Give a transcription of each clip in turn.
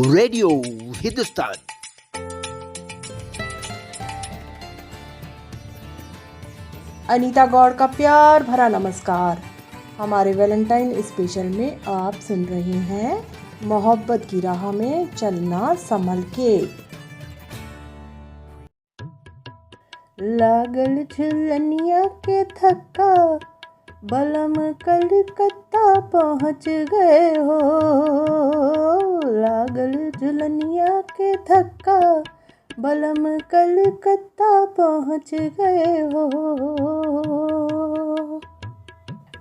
Radio Hindustan. Anita Gaur का प्यार भरा नमस्कार। हमारे वैलेंटाइन स्पेशल में आप सुन रहे हैं मोहब्बत की राह में चलना संभल के। लागल झुलनिया के धक्का, बलम कलकत्ता पहुँच गए हो। लागल झुलनिया के धक्का, बलम कलकत्ता पहुँच गए हो।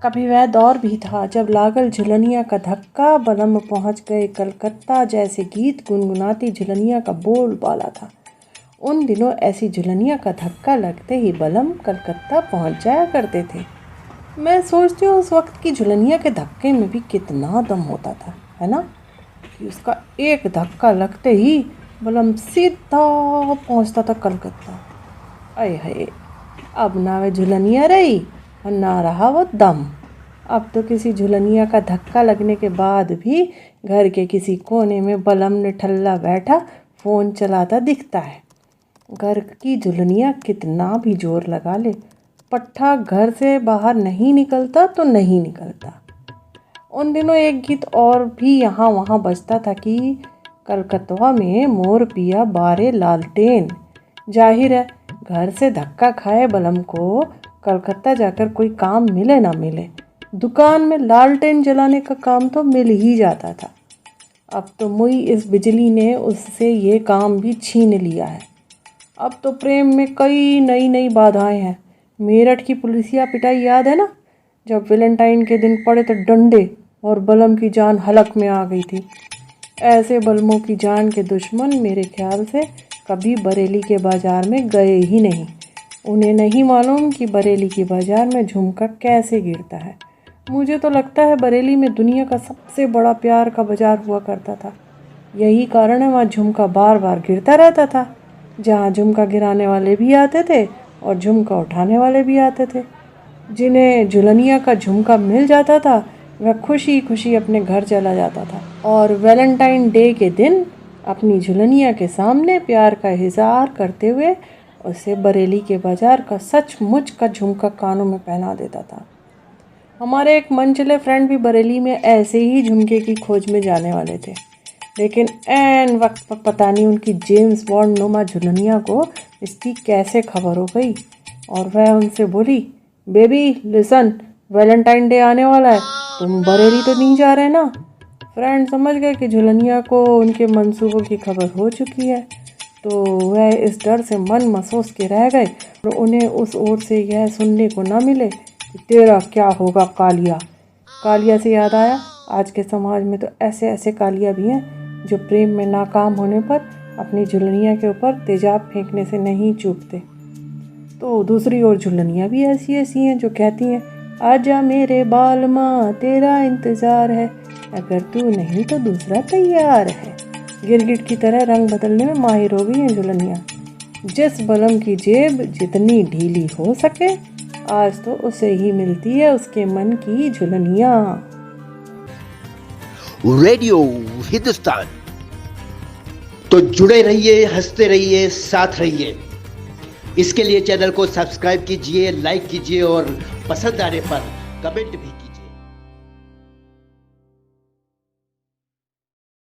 कभी वह दौर भी था जब लागल झुलनिया का धक्का, बलम पहुँच गए कलकत्ता जैसे गीत गुनगुनाती झुलनिया का बोल बाला था। उन दिनों ऐसी झुलनिया का धक्का लगते ही बलम कलकत्ता पहुँच जाया करते थे। मैं सोचती हूँ उस वक्त की झुलनिया के धक्के में भी कितना दम होता था, है ना? कि उसका एक धक्का लगते ही बलम सीधा पहुँचता था कलकत्ता। अय है, अब ना वे झुलनिया रही और ना रहा वो दम। अब तो किसी झुलनिया का धक्का लगने के बाद भी घर के किसी कोने में बलम निठल्ला बैठा फ़ोन चलाता दिखता है। घर की झुलनिया कितना भी जोर लगा ले, पट्ठा घर से बाहर नहीं निकलता तो नहीं निकलता। उन दिनों एक गीत और भी यहाँ वहाँ बजता था कि कलकत्ता में मोर पिया बारे लालटेन। जाहिर है घर से धक्का खाए बलम को कलकत्ता जाकर कोई काम मिले ना मिले, दुकान में लालटेन जलाने का काम तो मिल ही जाता था। अब तो मुई इस बिजली ने उससे ये काम भी छीन लिया है। अब तो प्रेम में कई नई नई बाधाएं हैं। मेरठ की पुलिसिया पिटाई याद है ना, जब वैलेंटाइन के दिन पड़े तो डंडे और बलम की जान हलक में आ गई थी। ऐसे बलमों की जान के दुश्मन मेरे ख्याल से कभी बरेली के बाज़ार में गए ही नहीं। उन्हें नहीं मालूम कि बरेली के बाज़ार में झुमका कैसे गिरता है। मुझे तो लगता है बरेली में दुनिया का सबसे बड़ा प्यार का बाज़ार हुआ करता था। यही कारण है वहाँ झुमका बार बार गिरता रहता था। जहाँ झुमका गिराने वाले भी आते थे और झुमका उठाने वाले भी आते थे। जिन्हें झुलनिया का झुमका मिल जाता था वह खुशी खुशी अपने घर चला जाता था और वैलेंटाइन डे के दिन अपनी झुलनिया के सामने प्यार का इज़हार करते हुए उसे बरेली के बाज़ार का सचमुच का झुमका कानों में पहना देता था। हमारे एक मनचले फ्रेंड भी बरेली में ऐसे ही झुमके की खोज में जाने वाले थे, लेकिन ऐन वक्त पर पता नहीं उनकी जेम्स बॉन्ड नुमा झुलनिया को इसकी कैसे खबर हो गई और वह उनसे बोली, बेबी लिसन, वैलेंटाइन डे आने वाला है, तुम बरेली तो नहीं जा रहे ना। फ्रेंड समझ गए कि झुलनिया को उनके मंसूबों की खबर हो चुकी है, तो वह इस डर से मन महसूस के रह गए और उन्हें उस ओर से यह सुनने को ना मिले कि तेरा क्या होगा कालिया। कालिया से याद आया, आज के समाज में तो ऐसे ऐसे कालिया भी हैं जो प्रेम में नाकाम होने पर अपनी झुलनिया के ऊपर तेजाब फेंकने से नहीं चूकते। तो दूसरी ओर झुलनिया भी ऐसी ऐसी हैं जो कहती हैं, आजा मेरे बाल माँ तेरा इंतज़ार है, अगर तू नहीं तो दूसरा तैयार है। गिरगिट की तरह रंग बदलने में माहिर हो गई हैं झुलनिया। जिस बलम की जेब जितनी ढीली हो सके, आज तो उसे ही मिलती है उसके मन की झुलनिया। रेडियो हिंदुस्तान। तो जुड़े रहिए, हंसते रहिए, साथ रहिए। इसके लिए चैनल को सब्सक्राइब कीजिए, लाइक कीजिए और पसंद आने पर कमेंट भी कीजिए।